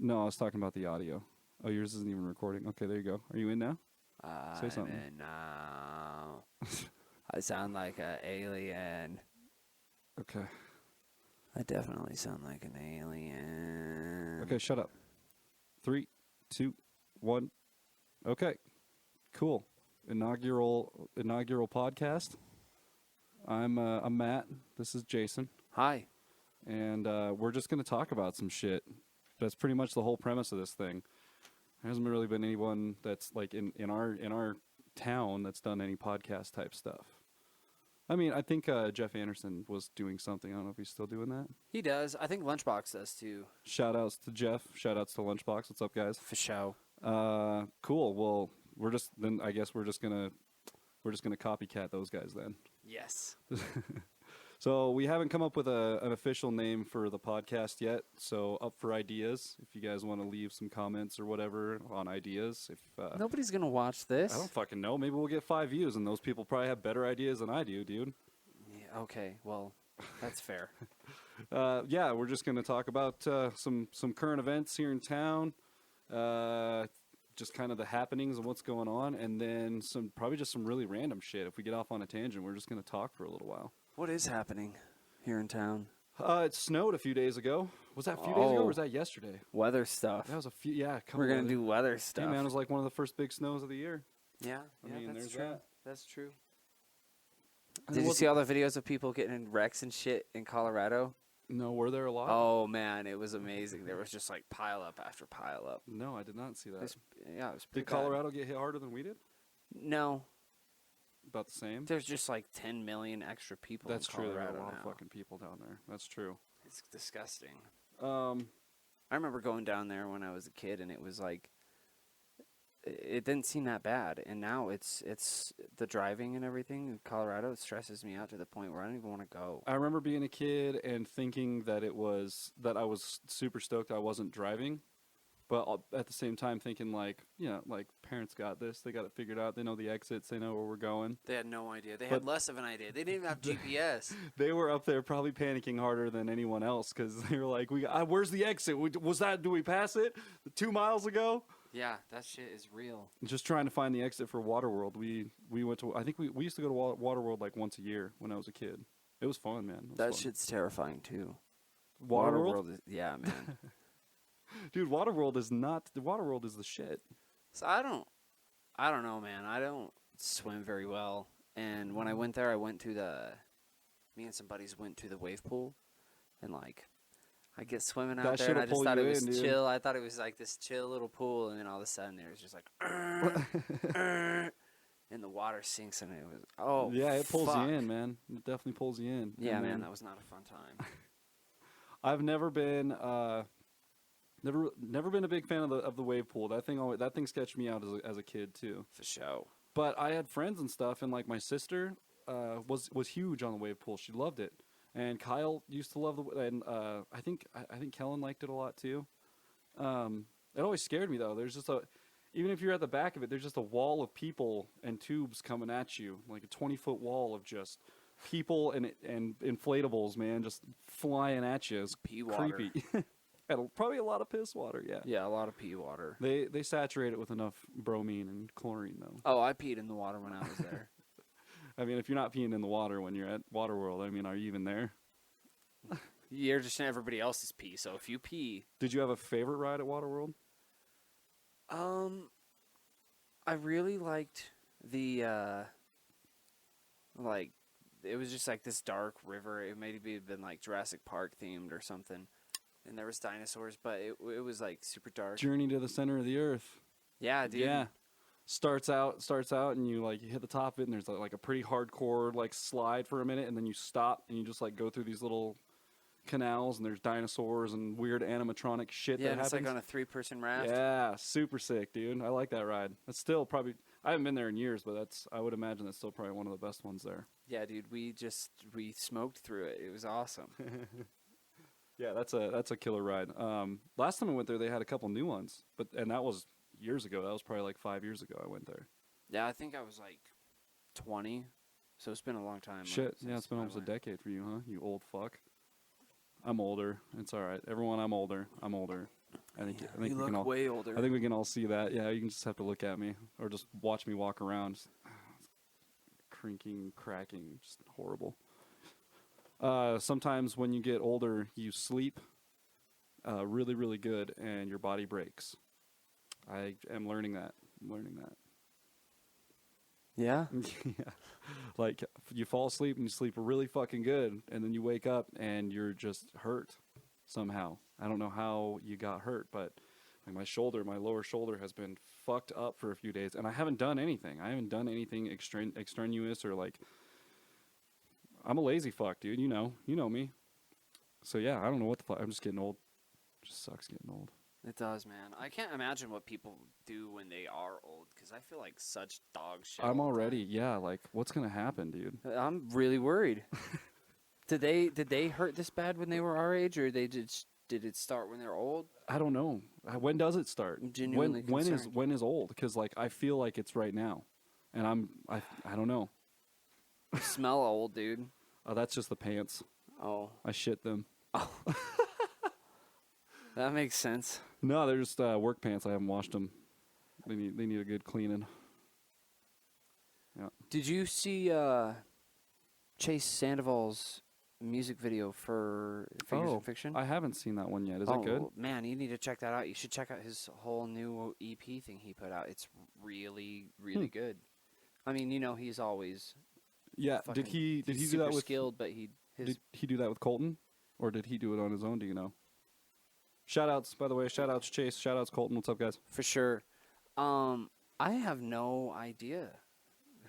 No, I was talking about the audio. Oh, yours isn't even recording. Okay, there you go. Are you in now? Say something. I'm in now. I sound like an alien. Okay. I definitely sound like an alien. Okay, shut up. 3, 2, 1. Okay. Cool. Inaugural podcast. I'm Matt. This is Jason. Hi. And we're just going to talk about some shit. That's pretty much the whole premise of this thing. There hasn't really been anyone that's like in our town that's done any podcast type stuff. I mean, I think Jeff Anderson was doing something. I don't know if he's still doing that. He does. I think Lunchbox does too. Shout outs to Jeff. Shout outs to Lunchbox. What's up, guys? For show. Cool. Well, I guess we're just gonna copycat those guys then. Yes. So we haven't come up with an official name for the podcast yet. So up for ideas. If you guys want to leave some comments or whatever on ideas. If Nobody's gonna watch this. I don't fucking know. Maybe we'll get 5 views, and those people probably have better ideas than I do, dude. Yeah, okay. Well, that's fair. Yeah, we're just gonna talk about some current events here in town. Just kind of the happenings and what's going on, and then probably just some really random shit. If we get off on a tangent, we're just gonna talk for a little while. What is happening here in town? It snowed a few days ago. Was that a few days ago or was that yesterday? Weather stuff. That was a few, yeah. We're going to do weather stuff. Hey, man, it was like one of the first big snows of the year. Yeah, I mean, that's there's true. that. That's true. And Did you see all the videos of people getting in wrecks and shit in Colorado? No, were there a lot? Oh, man, it was amazing. There was just like pile up after pile up. No, I did not see that. It was Did pretty Colorado get hit harder than we did? bad. No. About the same? There's just like 10 million extra people That's in true. Colorado There are a lot now. of fucking people down there. That's true. It's disgusting. Um, I remember going down there when I was a kid, and it was like, it didn't seem that bad. And now it's the driving and everything in Colorado. It stresses me out to the point where I don't even want to go. I remember being a kid and thinking that I was super stoked I wasn't driving. But at the same time thinking like parents got this. They got it figured out. They know the exits. They know where we're going. They had no idea. They had less of an idea. They didn't even have GPS. They were up there probably panicking harder than anyone else because they were like, where's the exit? Do we pass it 2 miles ago? Yeah, that shit is real. Just trying to find the exit for Waterworld. We went to, I think we used to go to Waterworld like once a year when I was a kid. It was fun, man. That shit's terrifying too. Waterworld? Yeah, man. Dude, Waterworld is the shit. So I don't know, man. I don't swim very well. And when I went there, me and some buddies went to the wave pool, and like, I get swimming out there, and I just thought it was chill. I thought it was like this chill little pool, and then all of a sudden there was just like, and the water sinks, and it was yeah, it pulls you in, man. It definitely pulls you in. Yeah, man, that was not a fun time. I've never been. Never been a big fan of the wave pool. That thing sketched me out as a kid too. For sure. But I had friends and stuff, and like my sister was huge on the wave pool. She loved it, and Kyle used to love and I think Kellen liked it a lot too. It always scared me though. There's just even if you're at the back of it, there's just a wall of people and tubes coming at you, like a 20-foot wall of just people and inflatables, man, just flying at you. It's pee water. Creepy. Probably a lot of piss water, yeah. Yeah, a lot of pee water. They saturate it with enough bromine and chlorine, though. Oh, I peed in the water when I was there. I mean, if you're not peeing in the water when you're at Waterworld, I mean, are you even there? You're just in everybody else's pee, so if you pee... Did you have a favorite ride at Waterworld? I really liked the, it was just like this dark river. It maybe had been like Jurassic Park themed or something. And there was dinosaurs, but it was like super dark. Journey to the Center of the Earth. Yeah, dude. Yeah. Starts out, and you hit the top of it, and there's like a pretty hardcore like slide for a minute, and then you stop, and you just like go through these little canals, and there's dinosaurs and weird animatronic shit that happens. Yeah, it's like on a 3-person raft. Yeah, super sick, dude. I like that ride. That's still probably, I haven't been there in years, but I would imagine that's still probably one of the best ones there. Yeah, dude. We smoked through it. It was awesome. Yeah, that's a killer ride. Last time I went there, they had a couple new ones, and that was years ago. That was probably like 5 years ago I went there. Yeah, I think I was like 20, so it's been a long time. Shit, yeah, it's been almost a decade for you, huh? You old fuck. I'm older. It's all right. Everyone, I'm older. I think Yeah, I think you we can look all way older. I think we can all see that. Yeah, you can just have to look at me or just watch me walk around. Just, creaking, cracking, just horrible. Sometimes when you get older, you sleep really, really good, and your body breaks. I am learning that. I'm learning that. Yeah. Yeah. Like, you fall asleep and you sleep really fucking good, and then you wake up and you're just hurt somehow. I don't know how you got hurt, but like my lower shoulder has been fucked up for a few days, and I haven't done anything. I haven't done anything extraneous or like. I'm a lazy fuck, dude. You know me. So yeah, I don't know what the fuck. I'm just getting old. It just sucks getting old. It does, man. I can't imagine what people do when they are old because I feel like such dog shit. I'm all the already, time. yeah. Like, what's gonna happen, dude? I'm really worried. Did they hurt this bad when they were our age, or did it start when they're old? I don't know. When does it start? I'm genuinely concerned. When is old? Because like I feel like it's right now, and I don't know. You smell old, dude. Oh, that's just the pants. Oh, I shit them. that makes sense. No, they're just work pants. I haven't washed them. They need a good cleaning. Yeah. Did you see Chase Sandoval's music video for Figures in Fiction? I haven't seen that one yet. Is it good? Man, you need to check that out. You should check out his whole new EP thing he put out. It's really, really good. I mean, he's always Yeah. Did he do super that with skilled, but Did he do that with Colton, or did he do it on his own? Do you know? Shout outs, by the way. Shout outs Chase. Shout outs Colton. What's up, guys? for sure. I have no idea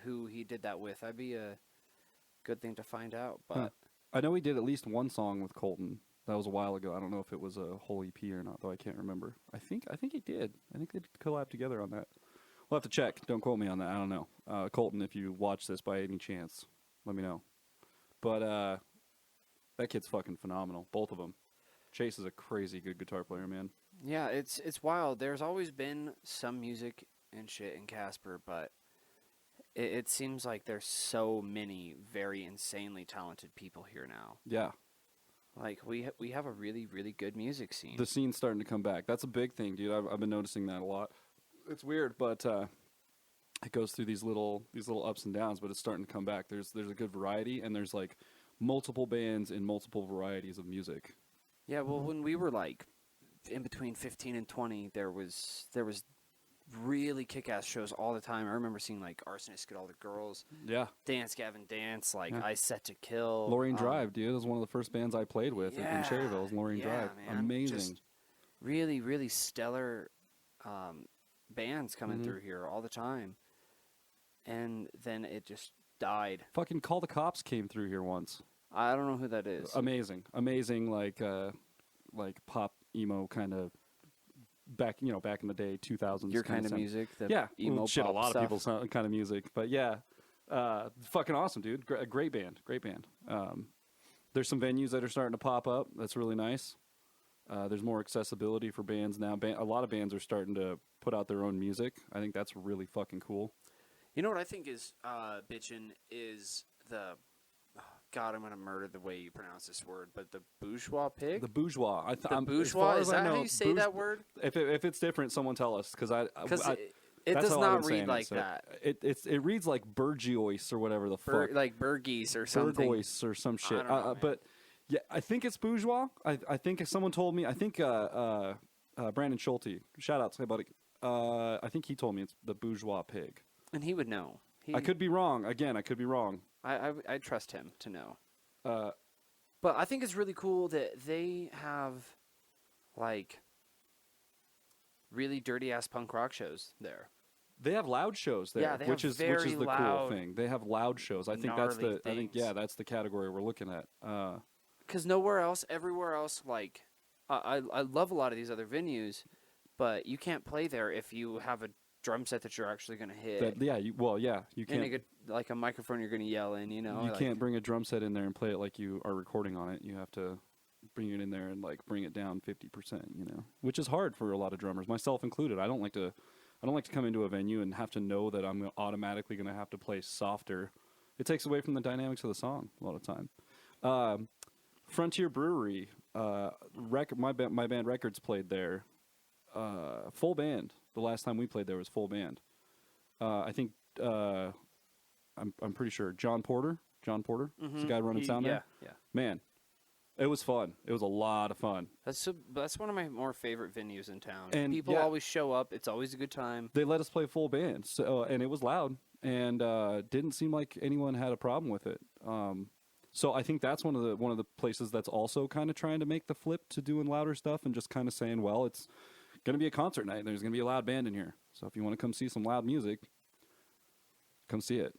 who he did that with. That'd be a good thing to find out. But Huh. I know he did at least one song with Colton. That was a while ago. I don't know if it was a whole EP or not, though. I can't remember. I think he did. I think they collabed together on that. We'll have to check. Don't quote me on that. I don't know. Colton, if you watch this by any chance, let me know. But that kid's fucking phenomenal. Both of them. Chase is a crazy good guitar player, man. yeah, it's wild. There's always been some music and shit in Casper, but it seems like there's so many very insanely talented people here now. Yeah. Like we have a really, really good music scene. The scene's starting to come back. That's a big thing, dude. I've been noticing that a lot. It's weird, but it goes through these little ups and downs, but it's starting to come back. There's a good variety, and there's like multiple bands in multiple varieties of music. Yeah, well, when we were like in between 15 and 20, there was really kick-ass shows all the time. I remember seeing like Arsonist Get All the Girls, Yeah. Dance Gavin Dance, like Yeah. I Set to Kill. Lorraine Drive, dude. That was one of the first bands I played with in Yeah, Cherryville. Was Lorraine yeah, Drive. man. Amazing. Just really, really stellar bands coming Mhm. through here all the time. And then it just died. Fucking Call the Cops came through here once. I don't know who that is. Amazing, like pop emo kind of back in the day, 2000s. Your kind of music, the Yeah, emo well, shit, a pop lot stuff. of people's kind of music, but yeah, fucking awesome, dude. Great band. There's some venues that are starting to pop up. That's really nice. There's more accessibility for bands now. A lot of bands are starting to put out their own music. I think that's really fucking cool. You know what I think is bitchin' is the God, I'm gonna murder the way you pronounce this word, but the bourgeois pig. The bourgeois. The bourgeois, is that how you say that word? If it's different, someone tell us, because it does how I've not been saying read like so that. It reads like Burgiois or whatever the fuck. Like Burgies or something. Burgois or some shit. don't know, man. But yeah, I think it's bourgeois. I think if someone told me, I think Brandon Schulte, shout out, say buddy. I think he told me it's the bourgeois pig. And he would know. I could be wrong. Again, I could be wrong. I trust him to know. But I think it's really cool that they have, like, really dirty ass punk rock shows there. They have loud shows there, Yeah, they which have is very the cool loud, thing. They have loud shows. I think that's gnarly that's the category we're looking at. Because nowhere else, everywhere else, like, I love a lot of these other venues, but you can't play there if you have a drum set that you're actually going to hit. You can't. Like a microphone you're going to yell in, You like, can't bring a drum set in there and play it like you are recording on it. You have to bring it in there and like bring it down 50%. Which is hard for a lot of drummers, myself included. I don't like to come into a venue and have to know that I'm automatically going to have to play softer. It takes away from the dynamics of the song a lot of time. Frontier Brewery, my band Records played there full band. The last time we played there was full band. I think I'm pretty sure John Porter. John Porter is the guy running sound there. Yeah. Man, it was fun. It was a lot of fun. That's one of my more favorite venues in town. And people always show up. It's always a good time. They let us play full band, so and it was loud, and didn't seem like anyone had a problem with it. So I think that's one of the places that's also kind of trying to make the flip to doing louder stuff and just kind of saying, well, it's going to be a concert night. And there's going to be a loud band in here. So if you want to come see some loud music, come see it.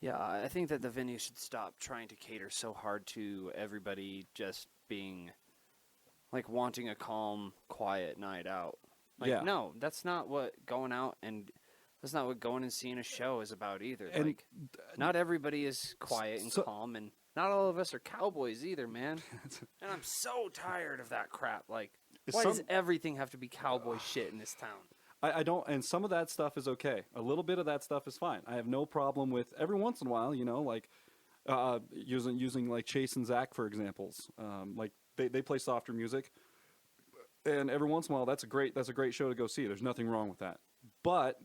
Yeah, I think that the venue should stop trying to cater so hard to everybody just being, like, wanting a calm, quiet night out. Like, no, that's not what going out and that's not what going and seeing a show is about either. And like, not everybody is quiet and calm, and not all of us are cowboys either, man. And I'm so tired of that crap. Like, why does everything have to be cowboy shit in this town? I don't, and some of that stuff is okay. A little bit of that stuff is fine. I have no problem with every once in a while, you know, like using like Chase and Zach for examples. Like they play softer music, and every once in a while that's a great show to go see. There's nothing wrong with that. But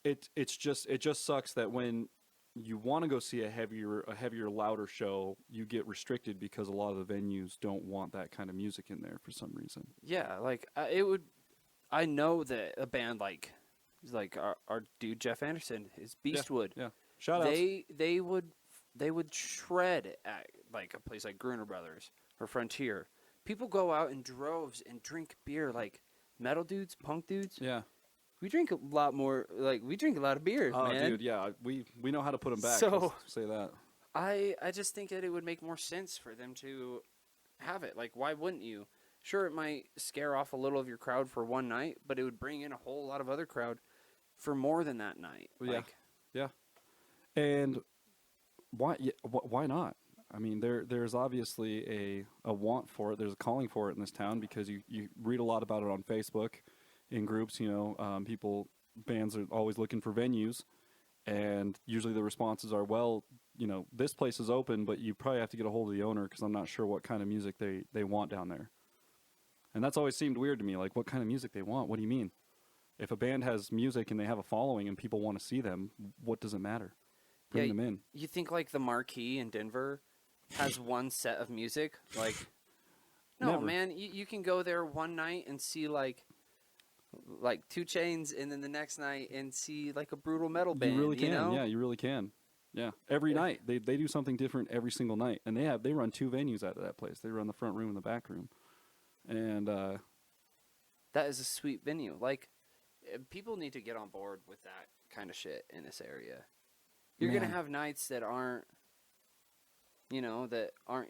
it just sucks that when you want to go see a heavier, louder show, you get restricted because a lot of the venues don't want that kind of music in there for some reason. Yeah, like it would. I know that a band like our dude Jeff Anderson, his Beastwood. Yeah. Shout outs. They would shred at like a place like Gruner Brothers or Frontier. People go out in droves and drink beer like metal dudes, punk dudes. Yeah. We drink a lot more. Like we drink a lot of beer, man. Dude, yeah, we know how to put them back. So let's say that. I just think that it would make more sense for them to have it. Like, why wouldn't you? Sure, it might scare off a little of your crowd for one night, but it would bring in a whole lot of other crowd for more than that night. Yeah, yeah. And why not? I mean, there's obviously a want for it. There's a calling for it in this town because you read a lot about it on Facebook, in groups. You know, bands are always looking for venues, and usually the responses are, well, you know, this place is open, but you probably have to get a hold of the owner because I'm not sure what kind of music they want down there. And that's always seemed weird to me. Like, what kind of music they want? What do you mean? If a band has music and they have a following and people want to see them, what does it matter? Bring them in. You think, like, the Marquee in Denver has one set of music? Like, no, Never. man. You can go there one night and see, like 2 Chainz, and then the next night and see, like, a brutal metal band. You really can. You know? Yeah, you really can. Yeah. Every night. They do something different every single night. And they run 2 venues out of that place. They run the front room and the back room. And that is a sweet venue. Like, people need to get on board with that kind of shit in this area. You're going to have nights that aren't, you know,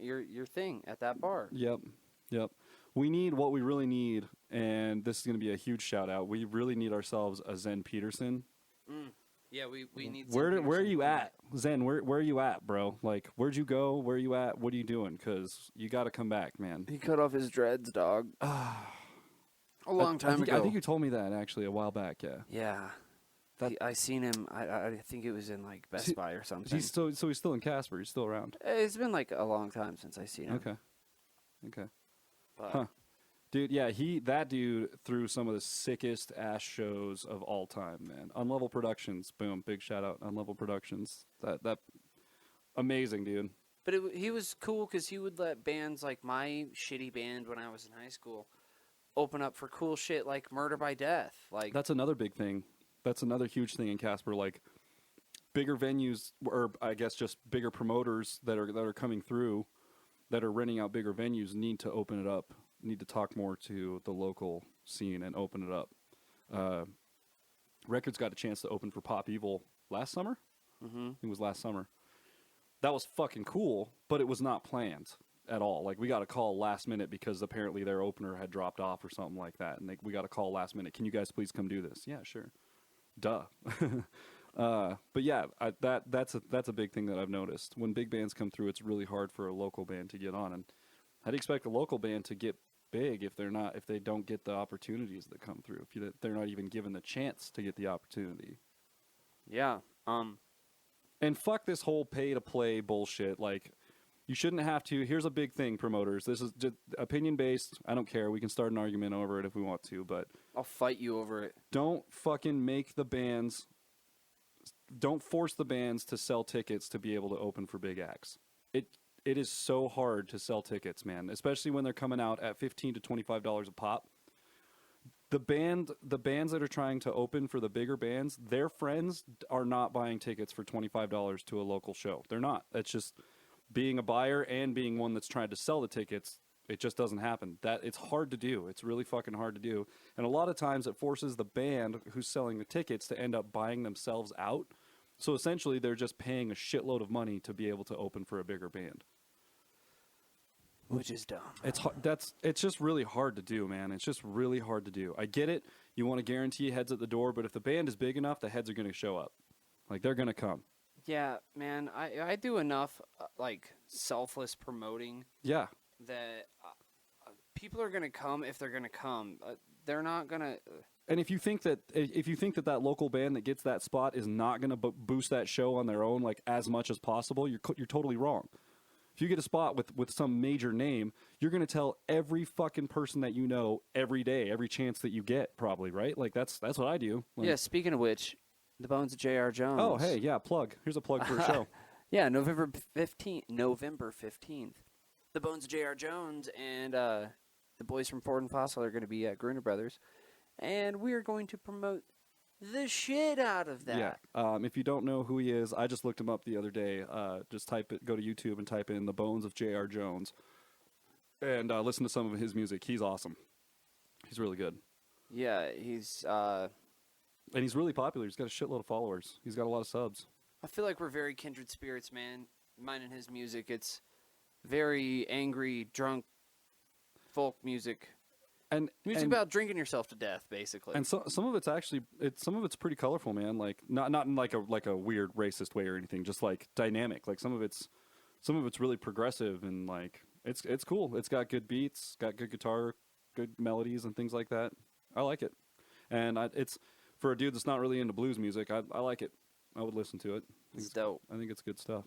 your thing at that bar. Yep. We need what we really need, and this is going to be a huge shout out. We really need ourselves a Zen Peterson. Yeah, we need. Where are you at, Zen? Where are you at, bro? Like, where'd you go? Where are you at? What are you doing? Because you got to come back, man. He cut off his dreads, dog. A long time ago. I think you told me that actually a while back. Yeah. Yeah. I seen him. I think it was in like Best Buy or something. He's still in Casper. He's still around. It's been like a long time since I seen him. Okay. But, Dude, yeah, that dude threw some of the sickest ass shows of all time, man. Unlevel Productions, boom, big shout out, Unlevel Productions. That amazing, dude. But he was cool because he would let bands like my shitty band when I was in high school open up for cool shit like Murder by Death. Like, that's another big thing. That's another huge thing in Casper. Like, bigger venues, or I guess just bigger promoters that are coming through, that are renting out bigger venues, need to open it up. Need to talk more to the local scene and open it up. Records got a chance to open for Pop Evil last summer. Mm-hmm. It was last summer. That was fucking cool, but it was not planned at all. Like, we got a call last minute because apparently their opener had dropped off or something like that, and we got a call last minute. Can you guys please come do this? Yeah, sure. Duh. But yeah, that's a big thing that I've noticed. When big bands come through, it's really hard for a local band to get on, and I'd expect a local band to get big if they don't get the opportunities that come through. If they're not even given the chance to get the opportunity. Yeah. And fuck this whole pay to play bullshit. Like, You shouldn't have to. Here's a big thing, promoters. This is just opinion based. I don't care. We can start an argument over it if we want to, but I'll fight you over it. don't fucking make the bands. Don't force the bands to sell tickets to be able to open for big acts. It is so hard to sell tickets, man, especially when they're coming out at $15 to $25 a pop. The bands that are trying to open for the bigger bands, their friends are not buying tickets for $25 to a local show. They're not. That's just being a buyer and being one that's trying to sell the tickets. It just doesn't happen. It's hard to do. It's really fucking hard to do. And a lot of times it forces the band who's selling the tickets to end up buying themselves out. So essentially they're just paying a shitload of money to be able to open for a bigger band. Which is dumb. It's just really hard to do, man. It's just really hard to do. I get it. You want to guarantee heads at the door, but if the band is big enough, the heads are going to show up. Like, they're going to come. Yeah, man. I do enough, selfless promoting. Yeah. That people are going to come if they're going to come. They're not going to... And if you think that local band that gets that spot is not going to boost that show on their own like as much as possible, you're totally wrong. If you get a spot with some major name, you're going to tell every fucking person that you know every day, every chance that you get, probably, right? Like that's what I do. Like, yeah. Speaking of which, the Bones of J.R. Jones. Oh, hey, yeah, plug. Here's a plug for a show. Yeah, November 15th. The Bones of J.R. Jones and the boys from Ford and Fossil are going to be at Gruner Brothers. And we are going to promote the shit out of that. Yeah. If you don't know who he is, I just looked him up the other day. Just go to YouTube and type in The Bones of J.R. Jones. And listen to some of his music. He's awesome. He's really good. Yeah, he's... And he's really popular. He's got a shitload of followers. He's got a lot of subs. I feel like we're very kindred spirits, man. Mine and his music, it's very angry, drunk, folk music. And music about drinking yourself to death, basically. And some of it's pretty colorful, man. Like not in like a weird racist way or anything. Just like dynamic. Like some of it's really progressive and like it's cool. It's got good beats, got good guitar, good melodies and things like that. I like it. And it's for a dude that's not really into blues music. I like it. I would listen to it. It's dope. I think it's good stuff.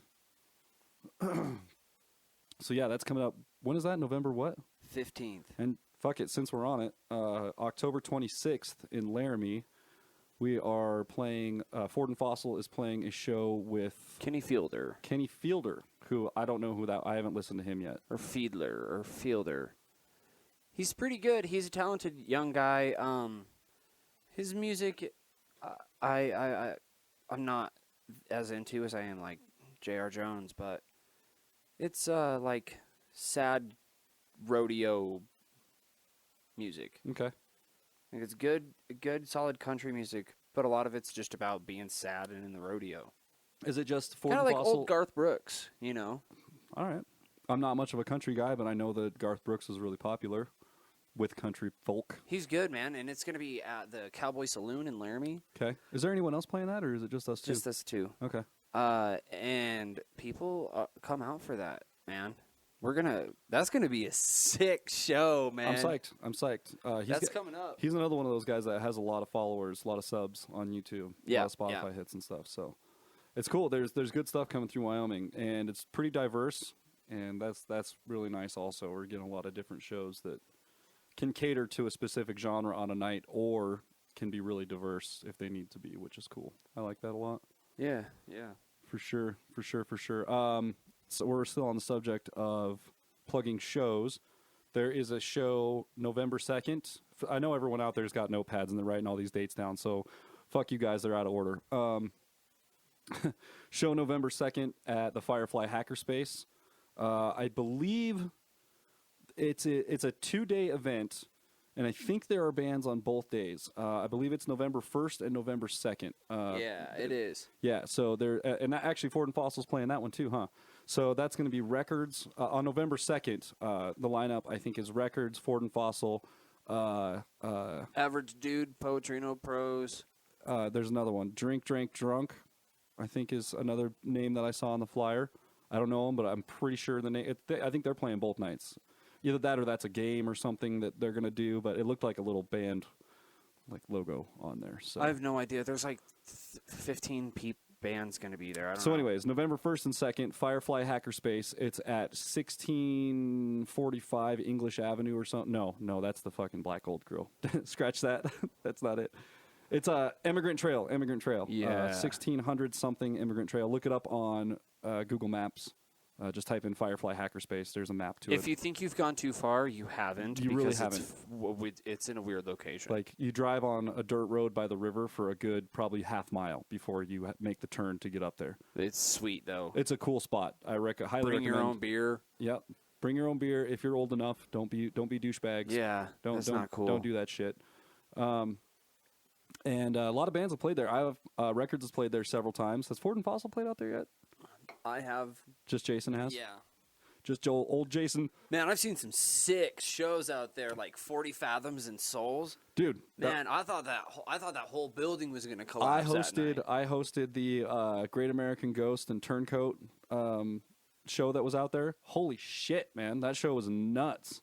So yeah, that's coming up. When is that? November what? 15th. And fuck it, since we're on it, October 26th in Laramie, we are playing, Ford and Fossil is playing a show with... Kenny Fielder, who I don't know I haven't listened to him yet. Or Fielder. He's pretty good. He's a talented young guy. His music, I'm not as into as I am like J.R. Jones, but it's like sad rodeo music. Okay. Like it's good, solid country music, but a lot of it's just about being sad and in the rodeo. Is it just Ford and Fossil? Kind of like old Garth Brooks, you know? All right. I'm not much of a country guy, but I know that Garth Brooks is really popular with country folk. He's good, man, and it's going to be at the Cowboy Saloon in Laramie. Okay. Is there anyone else playing that, or is it just us two? Just us two. Okay. And people come out for that, man. That's gonna be a sick show, man. I'm psyched. That's coming up. He's another one of those guys that has a lot of followers, a lot of subs on YouTube, a lot of Spotify hits and stuff. So it's cool. There's good stuff coming through Wyoming, and it's pretty diverse, and that's really nice. Also, we're getting a lot of different shows that can cater to a specific genre on a night, or can be really diverse if they need to be, which is cool. I like that a lot. Yeah. For sure. So we're still on the subject of plugging shows. There is a show November 2nd. I know everyone out there's got notepads and they're writing all these dates down, so fuck you guys, they're out of order. Show November 2nd at the Firefly Hackerspace. I believe it's a 2-day event, and I think there are bands on both days. I believe it's November 1st and November 2nd. Yeah, it is. Yeah, so there, and actually Ford and Fossil's playing that one too, huh? So that's going to be Records on November 2nd. The lineup I think is Records, Ford and Fossil. Average Dude, Poetry No Prose. There's another one, Drink Drunk, I think is another name that I saw on the flyer. I don't know them, but I'm pretty sure the name. I think they're playing both nights. Either that or that's a game or something that they're going to do, but it looked like a little band like logo on there. So I have no idea. There's like 15 band's going to be there. I don't So know. anyways, November 1st and 2nd, Firefly Hackerspace. It's at 1645 English Avenue or something. No, that's the fucking Black Gold Grill. Scratch that. That's not it. It's Immigrant Trail. Yeah. 1600 something Immigrant Trail. Look it up on Google Maps. Just type in Firefly Hackerspace. There's a map to it. If you think you've gone too far, you haven't. You really because haven't. It's in a weird location. Like, you drive on a dirt road by the river for a good probably half mile before you make the turn to get up there. It's sweet, though. It's a cool spot. I highly recommend. Bring your own beer. Yep. Bring your own beer if you're old enough. Don't be douchebags. Yeah, that's not cool. Don't do that shit. And a lot of bands have played there. I have Records has played there several times. Has Ford and Fossil played out there yet? I have. Just Jason has. Yeah. Just old Jason. Man, I've seen some sick shows out there, like 40 Fathoms and Souls. Dude, Man, I thought that whole building was going to collapse. I hosted the Great American Ghost and Turncoat show that was out there. Holy shit, man! That show was nuts.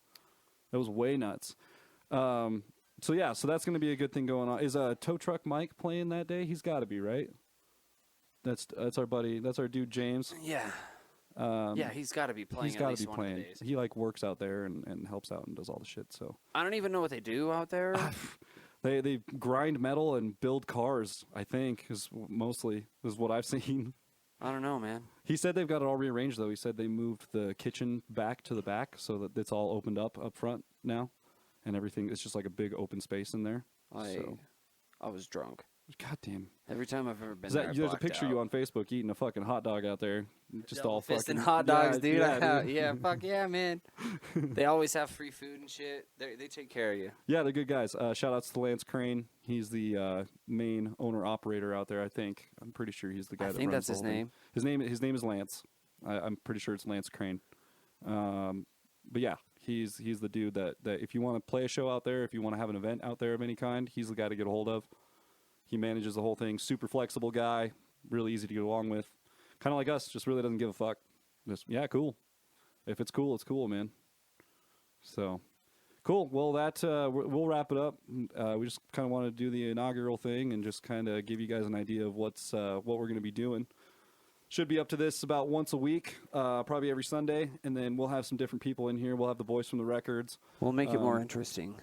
That was way nuts. So that's going to be a good thing going on. Is Tow Truck Mike playing that day? He's got to be, right? That's our buddy. That's our dude James. Yeah. He's got to be playing. He's got to be one playing. Of the days. He works out there and helps out and does all the shit. So I don't even know what they do out there. they grind metal and build cars. I think is what I've seen. I don't know, man. He said they've got it all rearranged though. He said they moved the kitchen back to the back so that it's all opened up front now, and everything. It's just like a big open space in there. I was drunk. God damn. Every time I've ever been there, There's a picture of you on Facebook eating a fucking hot dog out there. Just all fucking hot dogs, dude. Yeah, Fuck yeah, man. They always have free food and shit. They take care of you. Yeah, they're good guys. Shout outs to Lance Crane. He's the main owner operator out there. I'm pretty sure he's the guy. I that think runs that's his the whole name. thing. His name is Lance. I'm pretty sure it's Lance Crane. But yeah, he's the dude that if you want to play a show out there, if you want to have an event out there of any kind, he's the guy to get a hold of. He manages the whole thing. Super flexible guy. Really easy to get along with. Kind of like us. Just really doesn't give a fuck. Just, yeah, cool. If it's cool, it's cool, man. So, cool. Well, we'll wrap it up. We just kind of want to do the inaugural thing and just kind of give you guys an idea of what we're going to be doing. Should be up to this about once a week, probably every Sunday, and then we'll have some different people in here. We'll have the boys from the Records. We'll make it more interesting.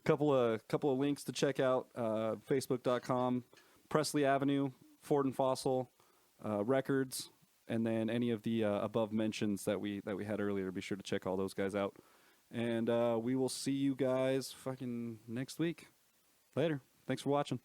Couple of links to check out: Facebook.com, Presley Avenue, Ford and Fossil, Records, and then any of the above mentions that we had earlier. Be sure to check all those guys out, and we will see you guys fucking next week. Later. Thanks for watching.